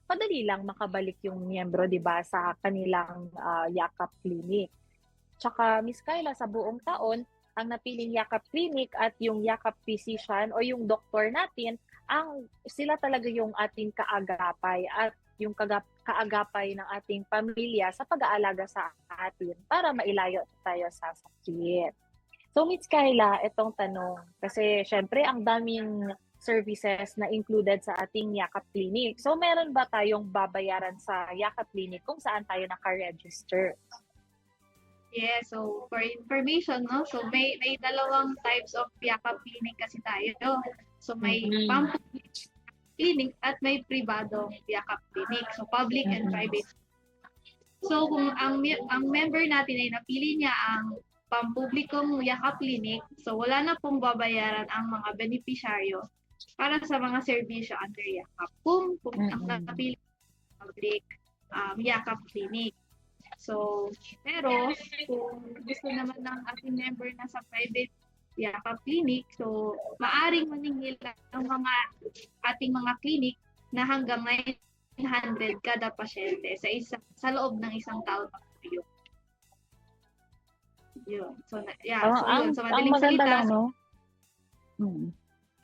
Madali lang makabalik yung miyembro, di ba, sa kanilang yakap clinic. Tsaka, Miss Kyla, sa buong taon, ang napiling yakap clinic at yung yakap physician o yung doktor natin, sila talaga yung ating kaagapay at yung kaagapay ng ating pamilya sa pag-aalaga sa atin para mailayo tayo sa sakit. So, Miss Kyla, itong tanong, kasi syempre ang daming services na included sa ating yakap clinic. So, meron ba tayong babayaran sa yakap clinic kung saan tayo naka-register? Yeah, so for information, no? So may dalawang types of yakap clinic kasi tayo. So may public clinic at may pribadong yakap clinic. So public and private. So kung ang member natin ay napili niya ang pampublikong yakap clinic, so wala na pong babayaran ang mga benepisyaryo para sa mga serbisyo under yakap. Kung ang napili public yakap clinic. So, pero kung gusto naman ng ating member na sa private yakap clinic, so maaring maningil ang ating mga clinic na hanggang 900 kada pasyente sa loob ng isang taon na yun. Yun. So, yun. So, madaling maganda salita, lang, no?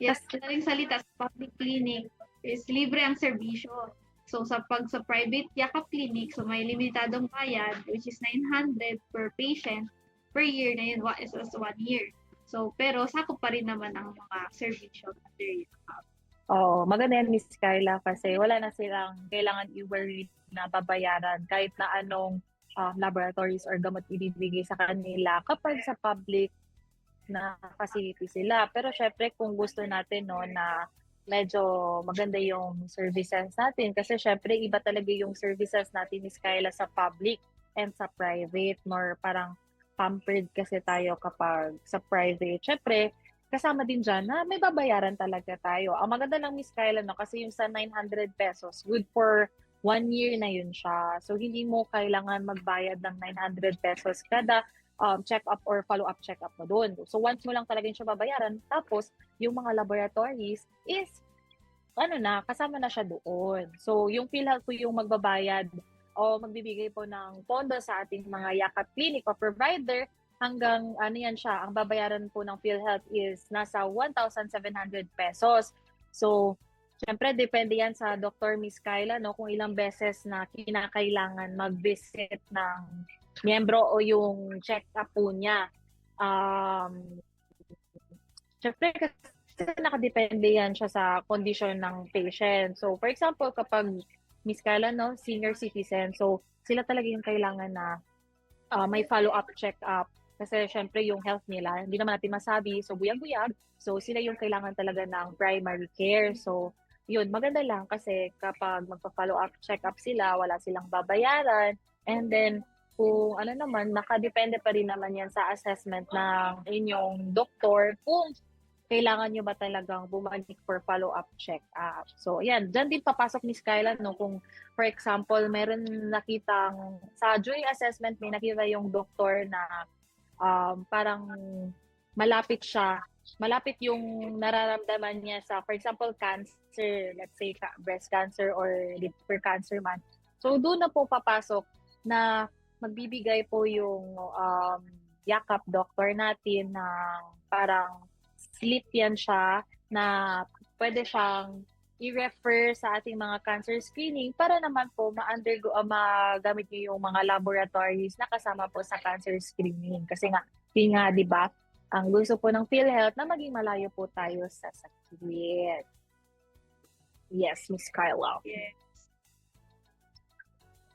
Yes, madaling salita, sa public clinic is libre ang serbisyo. So sa private yakap clinic, so may limitadong bayad which is 900 per patient per year na yun is 1 year. So pero sakop pa rin naman ang mga serbisyo under yakap. Oo, maganda yan, Miss Kyla, kasi wala na silang kailangan i-worry na babayaran kahit na anong laboratories or gamot ibibigay sa kanila kapag sa public na facility sila. Pero syempre kung gusto natin na medyo maganda yung services natin kasi syempre iba talaga yung services natin, Miss Kyla, sa public and sa private. More parang pampered kasi tayo kapag sa private. Syempre, kasama din dyan na may babayaran talaga tayo. Ang maganda lang, Miss Kyla, kasi yung sa 900 pesos, good for 1 year na yun siya. So, hindi mo kailangan magbayad ng 900 pesos kada check-up or follow-up check-up mo doon. So, once mo lang talaga yung siya babayaran, tapos, yung mga laboratories is, kasama na siya doon. So, yung PhilHealth po yung magbabayad o magbibigay po ng pondo sa ating mga yakap clinic o provider hanggang, yan siya, ang babayaran po ng PhilHealth is nasa 1,700 pesos. So, syempre, depende yan sa Dr. Miss Kyla, kung ilang beses na kinakailangan mag-visit ng miyembro o yung check-up po niya. Syempre, kasi nakadepende yan siya sa condition ng patient. So, for example, kapag Miss Kyla, senior citizen, so sila talaga yung kailangan na may follow-up check-up. Kasi syempre yung health nila, hindi naman natin masabi, so buyag-buyag. So, sila yung kailangan talaga ng primary care. So, yun, maganda lang kasi kapag magpa-follow up, check up sila, wala silang babayaran. And then, kung nakadepende pa rin naman yan sa assessment ng inyong doktor kung kailangan nyo ba talagang bumalik for follow up check up. So, yan, dyan din papasok, Miss Kyla, kung for example, meron nakitang sa joy assessment, may nakita yung doktor na parang malapit yung nararamdaman niya sa, for example, cancer, let's say breast cancer or liver cancer man. So, doon na po papasok na magbibigay po yung yakap doctor natin na parang slip yan siya na pwede siyang i-refer sa ating mga cancer screening para naman po magamit niyo yung mga laboratories na kasama po sa cancer screening. Kasi nga, di ba, ang gusto po ng PhilHealth na maging malayo po tayo sa sakit. Yes, Miss Kyla. Yes.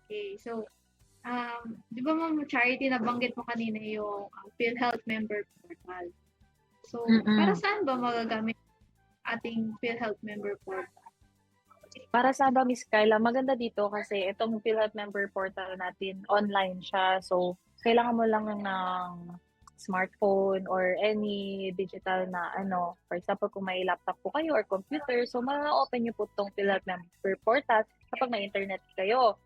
Okay, so Di ba Ma'am Charity, nabanggit mo kanina yung PhilHealth member portal. So, para saan ba magagamit ating PhilHealth member portal? Para sa ba, Miss Kyla, maganda dito kasi itong PhilHealth member portal natin, online siya. So, kailangan mo lang ng smartphone or any digital na for example, kung may laptop po kayo or computer, so ma-open nyo po itong PhilHealth member portal kapag may internet kayo.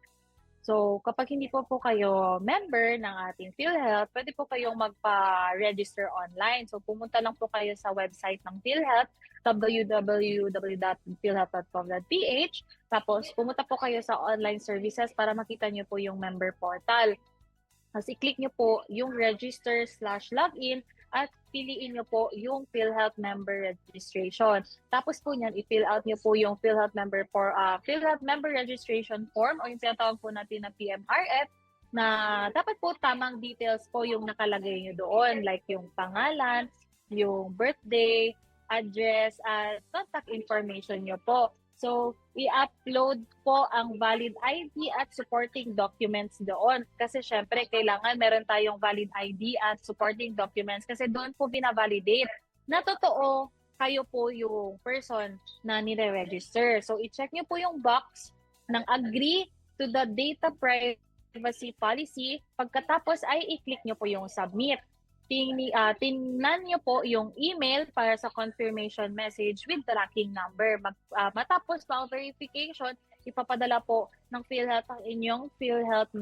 So, kapag hindi po kayo member ng ating PhilHealth, pwede po kayong magpa-register online. So, pumunta lang po kayo sa website ng PhilHealth, www.philhealth.com.ph. Tapos, pumunta po kayo sa online services para makita nyo po yung member portal. Tapos, i-click nyo po yung register/login at piliin nyo po yung PhilHealth member registration. Tapos po niyan, i-fill out nyo po yung PhilHealth member registration form o yung tinatawag po natin na PMRF na dapat po tamang details po yung nakalagay nyo doon, like yung pangalan, yung birthday, address, at contact information nyo po. So, i-upload po ang valid ID at supporting documents doon. Kasi syempre, kailangan meron tayong valid ID at supporting documents kasi doon po binavalidate na totoo kayo po yung person na nire-register. So, i-check nyo po yung box ng agree to the data privacy policy. Pagkatapos ay i-click nyo po yung submit. Tingnan nyo po yung email para sa confirmation message with tracking number. Matapos po ang verification, ipapadala po ng PhilHealth ang inyong PhilHealth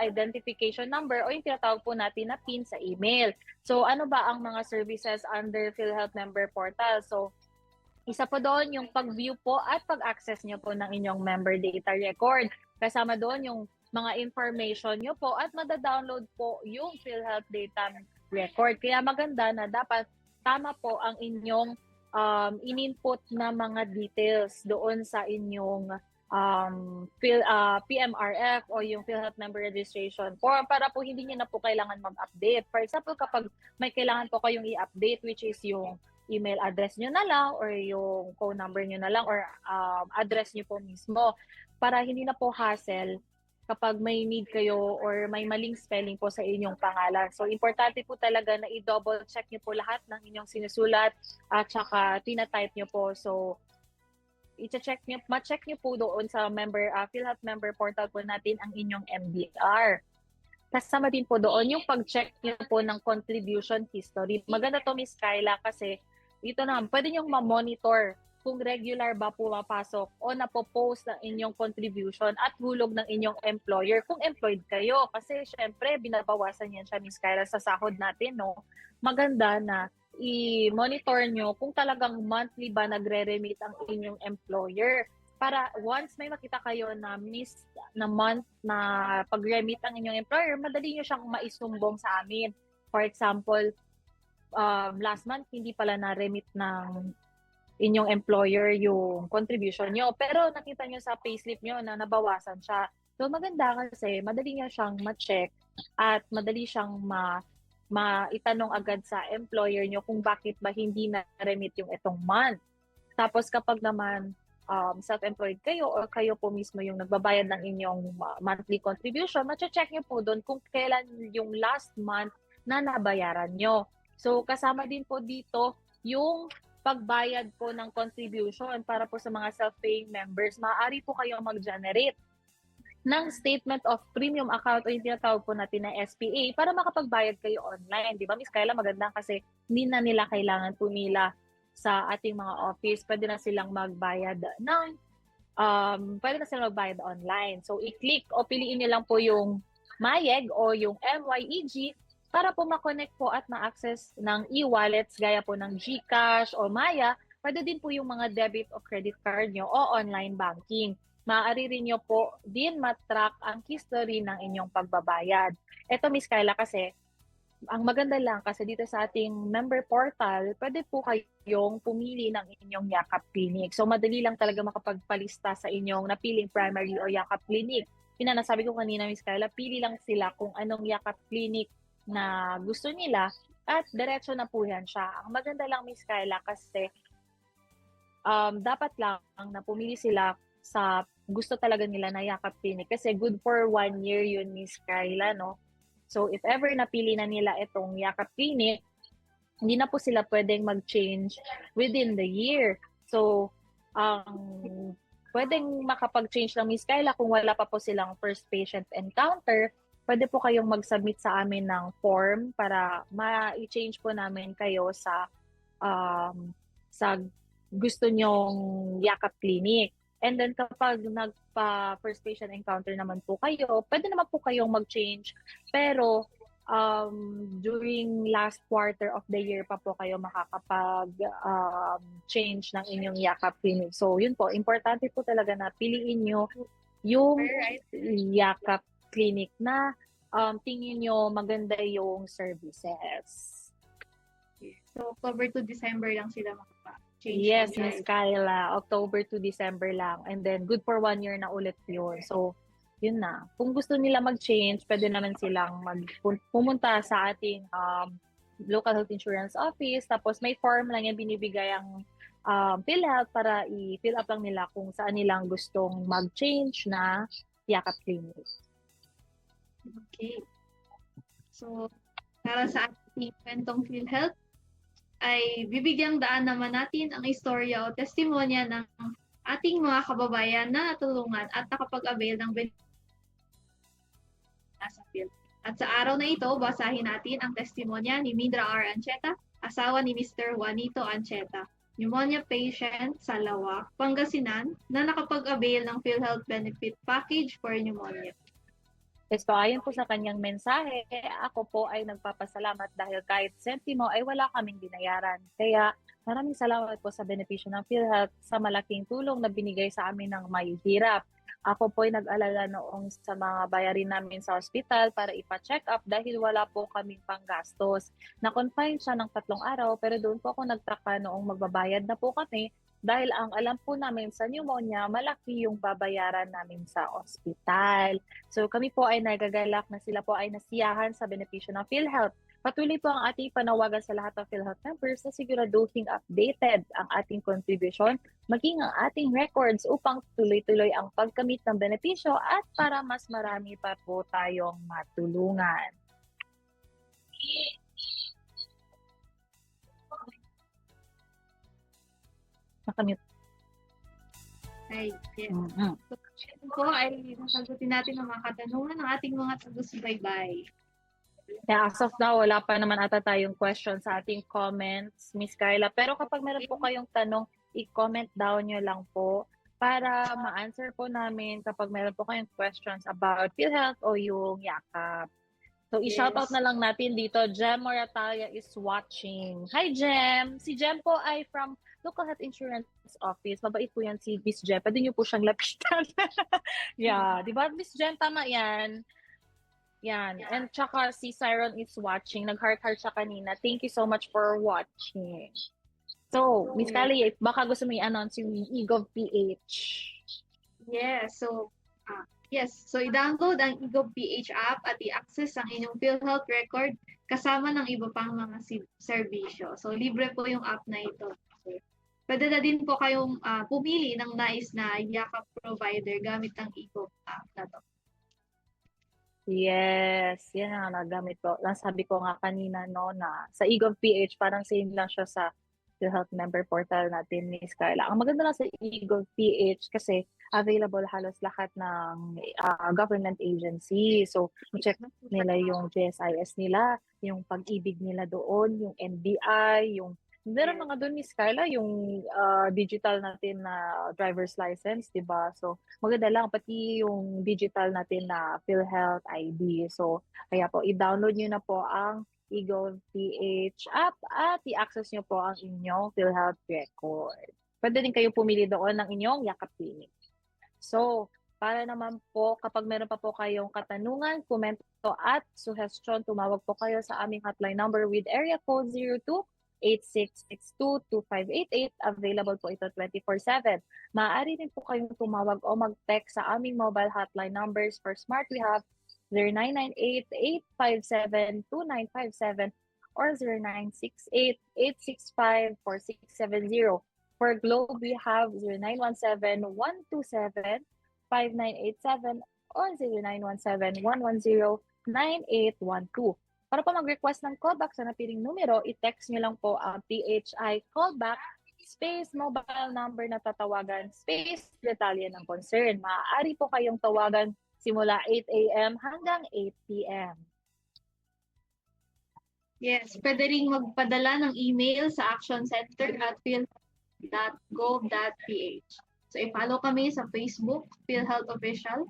identification number o yung tinatawag po natin na PIN sa email. So ano ba ang mga services under PhilHealth member portal? So isa po doon yung pag-view po at pag-access nyo po ng inyong member data record. Kasama doon yung mga information nyo po at mada-download po yung PhilHealth data record. Kaya maganda na dapat tama po ang inyong in-input na mga details doon sa inyong PMRF o yung PhilHealth member registration form para po hindi nyo na po kailangan mag-update. For example, kapag may kailangan po kayong i-update, which is yung email address nyo na lang or yung phone number nyo na lang or address nyo po mismo para hindi na po hassle kapag may need kayo or may maling spelling po sa inyong pangalan. So, importante po talaga na i-double check nyo po lahat ng inyong sinusulat at saka tina-type nyo po. So, ma-check nyo po doon sa PhilHealth member portal po natin ang inyong MDR. Kasama din po doon yung pag-check nyo po ng contribution history. Maganda to, Miss Kyla, kasi dito na, pwede nyo ma-monitor kung regular ba pumapasok o napopost ng inyong contribution at hulog ng inyong employer kung employed kayo. Kasi syempre, binabawasan yan siya, Miss Kyla, sa sahod natin, no? Maganda na i-monitor nyo kung talagang monthly ba nagre-remit ang inyong employer. Para once may makita kayo na miss na month na pag-remit ang inyong employer, madali nyo siyang maisumbong sa amin. For example, last month, hindi pala na-remit ng inyong employer yung contribution nyo. Pero nakita nyo sa payslip nyo na nabawasan siya. So maganda kasi madali nyo siyang ma-check at madali siyang maitanong agad sa employer nyo kung bakit ba hindi na-remit yung itong month. Tapos kapag naman self-employed kayo or kayo po mismo yung nagbabayad ng inyong monthly contribution, ma-check nyo po doon kung kailan yung last month na nabayaran nyo. So kasama din po dito yung pagbayad po ng contribution para po sa mga self-paying members. Maaari po kayong mag-generate ng statement of premium account o yung tinatawag po natin na SPA para makapagbayad kayo online. Di ba, Miss Kyla? Maganda kasi hindi na nila kailangan pumila sa ating mga office. Pwede na silang magbayad online. So, i-click o piliin nyo lang po yung MYEG o yung MYEG para po ma-connect po at ma-access ng e-wallets gaya po ng GCash o Maya. Pwede din po yung mga debit o credit card nyo o online banking. Maaari rin nyo po din matrack ang history ng inyong pagbabayad. Ito, Miss Kyla, kasi ang maganda lang kasi dito sa ating member portal, pwede po kayong pumili ng inyong Yakap Clinic. So, madali lang talaga makapagpalista sa inyong napiling primary o Yakap Clinic. Nasabi ko kanina, Miss Kyla, pili lang sila kung anong Yakap Clinic na gusto nila at diretso na po yan siya. Ang maganda lang, Miss Kyla, kasi dapat lang na pumili sila sa gusto talaga nila na Yakap Clinic kasi good for 1 year yun, Miss Kyla, no? So if ever napili na nila itong Yakap Clinic, hindi na po sila pwedeng mag-change within the year. So, pwedeng makapag-change lang, Miss Kyla, kung wala pa po silang first patient encounter, pwede po kayong mag-submit sa amin ng form para ma-change po namin kayo sa gusto nyong Yakap Clinic. And then kapag nagpa-first patient encounter naman po kayo, pwede naman po kayong mag-change. Pero during last quarter of the year pa po kayo makakapag-change ng inyong Yakap Clinic. So yun po, importante po talaga na piliin nyo yung Yakap Clinic na tingin nyo maganda yung services. So, October to December lang sila makapa-change. Yes, Miss Kyla. October to December lang. And then, good for 1 year na ulit yun. So, yun na. Kung gusto nila mag-change, pwede naman silang pumunta sa ating local health insurance office. Tapos, may form lang yung binibigay ang PhilHealth para i-fill up lang nila kung saan nilang gustong mag-change na Yakap Clinic. Okay. So, para sa ating kwentong PhilHealth, ay bibigyang daan naman natin ang istorya o testimonya ng ating mga kababayan na natulungan at nakapag-avail ng sa PhilHealth. At sa araw na ito, basahin natin ang testimonya ni Mindra R. Ancheta, asawa ni Mr. Juanito Ancheta, pneumonia patient sa Lawak, Pangasinan, na nakapag-avail ng PhilHealth Benefit Package for Pneumonia. So, ayon po sa kanyang mensahe, ako po ay nagpapasalamat dahil kahit sentimo ay wala kaming binayaran. Kaya maraming salamat po sa benepisyo ng PhilHealth sa malaking tulong na binigay sa amin ng may hirap. Ako po ay nag-alala noong sa mga bayarin namin sa ospital para ipa-check up dahil wala po kaming panggastos. Na-confine siya ng 3 araw pero doon po ako nagtaka noong magbabayad na po kami dahil ang alam po namin sa pneumonia, malaki yung babayaran namin sa ospital. So kami po ay nagagalak na sila po ay nasiyahan sa benepisyo ng PhilHealth. Patuloy po ang ating panawagan sa lahat ng PhilHealth members na siguraduhin updated ang ating contribution, maging ang ating records upang tuloy-tuloy ang pagkamit ng benepisyo at para mas marami pa po tayong matulungan. Nakamute. Ay, yes. Mm-hmm. So, ito po ay nasagutin natin ang mga katanungan ng ating mga taga-subaybay. Yeah, as of now, wala pa naman ata tayong question sa ating comments, Miss Kyla. Pero kapag meron po kayong tanong, i-comment down nyo lang po para ma-answer po namin kapag meron po kayong questions about PhilHealth o yung Yakap. So, i-shoutout na lang natin dito. Jem Moratalia is watching. Hi, Jem! Si Jem po ay from Local Health Insurance Office. Mabait po yan si Miss Jem. Pwede niyo po siyang lapitan. Yeah, di ba, Miss Jem? Tama yan. Yan. And tsaka si Siron is watching. Nag-heart-heart siya kanina. Thank you so much for watching. So, Miss Kali, baka gusto mo i-announce yung eGov PH. Yes, so i-download ang eGov PH app at i-access ang inyong PhilHealth record kasama ng iba pang mga serbisyo. So, libre po yung app na ito. Pwede na din po kayong pumili ng nais na Yakap provider gamit ang eGov app na to. Yes, yan ang nagamit ko. Sabi ko nga kanina no na sa eGov PH parang same lang siya sa PhilHealth member portal natin, Miss Carla. Ang maganda lang sa eGov PH kasi available halos lahat ng government agency. So, check nila yung GSIS nila, yung pag-ibig nila doon, yung NBI, yung meron mga doon, Miss Carla, yung digital natin na driver's license, di ba? So, maganda lang, pati yung digital natin na PhilHealth ID. So, kaya po, i-download nyo na po ang eGov PH app at i-access nyo po ang inyong PhilHealth record. Pwede din kayo pumili doon ng inyong Yakap Clinic. So, para naman po, kapag meron pa po kayong katanungan, komento at suggestion, tumawag po kayo sa aming hotline number with area code 02-8662-2588. Available po ito 24/7. Maaari din po kayong tumawag o mag-text sa aming mobile hotline numbers. For Smart, we have 0998-857-2957 or 0968-865-4670. For Globe, we have 0917-127-4949 0917-5987 or 0917-110-9812. Para po mag-request ng callback sa napiling numero, i-text nyo lang po ang PHI callback space mobile number na tatawagan space detalye ng concern. Maaari po kayong tawagan simula 8 a.m. hanggang 8 p.m. Yes, pwede ring magpadala ng email sa actioncenter@philhealth.gov.ph. So, i-follow kami sa Facebook, PhilHealth Official,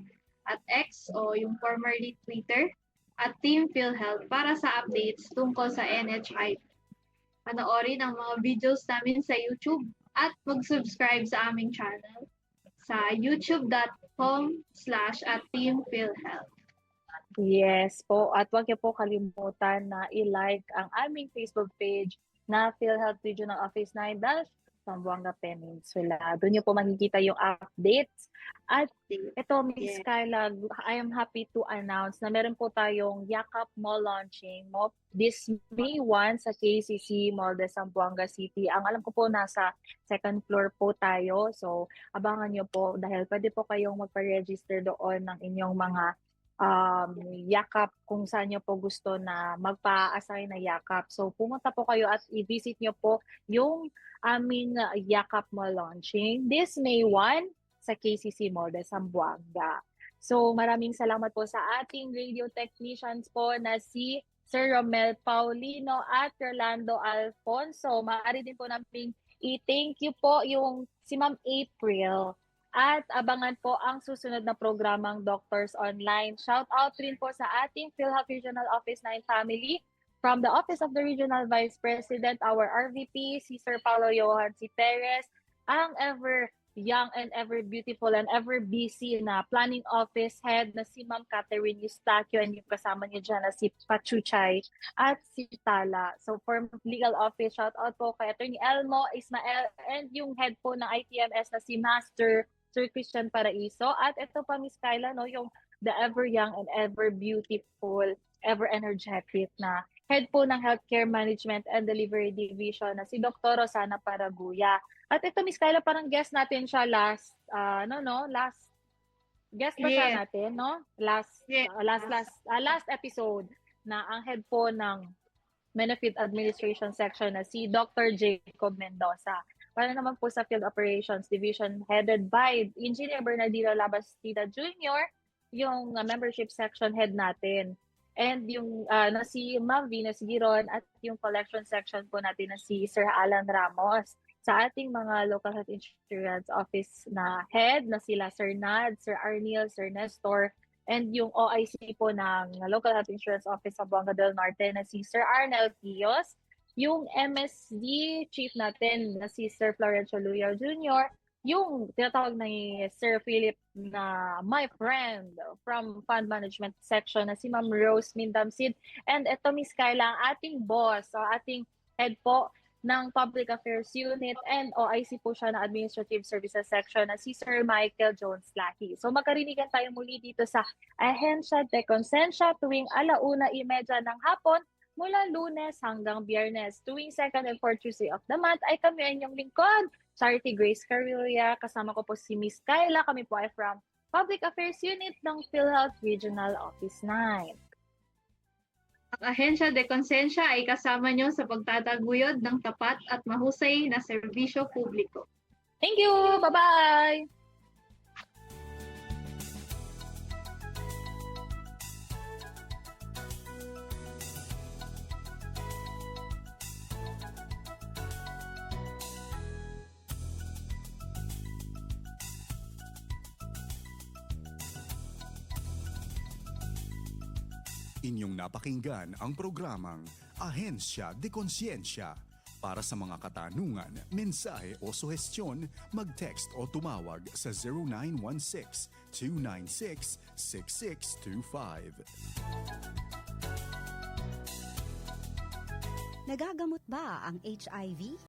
at X o yung formerly Twitter, at Team PhilHealth para sa updates tungkol sa NHI. Panoorin ang mga videos namin sa YouTube at mag-subscribe sa aming channel sa youtube.com/@teamphilhealth. Yes po. At huwag niyo po kalimutan na i-like ang aming Facebook page na PhilHealth Regional Office 9 Zamboanga Peninsula. Doon niyo po makikita yung updates. At ito, Miss Yes. Kyla, I am happy to announce na meron po tayong Yakap Mall launching mo this May 1 sa KCC Mall de Zamboanga City. Ang alam ko po nasa second floor po tayo. So, abangan niyo po dahil pwede po kayong magpa-register doon ng inyong mga yakap kung saan nyo po gusto na magpa-assign na yakap. So pumunta po kayo at i-visit nyo po yung aming yakap mall launching this May 1 sa KCC Mall de Zamboanga. So maraming salamat po sa ating radio technicians po na si Sir Romel Paulino at Rolando Alfonso. Maaari din po namin i-thank you po yung si Ma'am April. At abangan po ang susunod na programang Doctors Online. Shout out rin po sa ating PhilHealth Regional Office 9 family from the Office of the Regional Vice President, our RVP, si Sir Paulo Johan C. Perez, ang ever young and ever beautiful and ever busy na planning office head na si Ma'am Catherine Eustaquio and yung kasama niyo dyan na si Pachuchay at si Tala. So for legal office, shout out po kay Attorney Elmo Ismael and yung head po ng ITMS na si Master Sir Christian Paraiso. At ito pa, Miss Kyla, no, yung the ever young and ever beautiful, ever energetic na head po ng Healthcare Management and Delivery Division na si Dr. Rosana Paraguya. At ito, Miss Kyla, parang guest natin siya last guest ba siya Yes. natin, no? Last episode na ang head po ng Benefit Administration Section na si Dr. Jacob Mendoza. Para naman po sa Field Operations Division headed by Engineer Bernardino Labastida Jr., yung membership section head natin. And yung na si Ma'am Venus Giron at yung collection section po natin na si Sir Alan Ramos. Sa ating mga local health insurance office na head na sila Sir Nad, Sir Arnil, Sir Nestor, and yung OIC po ng local health insurance office sa Buanga del Norte na si Sir Arnel Quios, yung MSD chief natin na si Sir Florencio Luyo Jr., yung tinatawag na Sir Philip na my friend from Fund Management Section na si Ma'am Rose Mindamsid. And ito, Miss Kyla, ang ating boss, so ating head po ng Public Affairs Unit and OIC po siya na Administrative Services Section na si Sir Michael Jones Lahi. So magkarinigan tayo muli dito sa Ahensya de Consensya tuwing 1:30 ng hapon mula Lunes hanggang Biyernes. Tuwing 2nd and 4th Tuesday of the month ay kami ang inyong lingkod, Charity Grace Carilla. Kasama ko po si Miss Kyla. Kami po ay from Public Affairs Unit ng PhilHealth Regional Office 9. Ang Ahensya de Consensya ay kasama nyo sa pagtataguyod ng tapat at mahusay na serbisyo publiko. Thank you! Bye-bye! Inyong napakinggan ang programang Ahensya de Konsensya. Para sa mga katanungan, mensahe o suhestyon, mag-text o tumawag sa 0916-296-6625. Nagagamot ba ang HIV?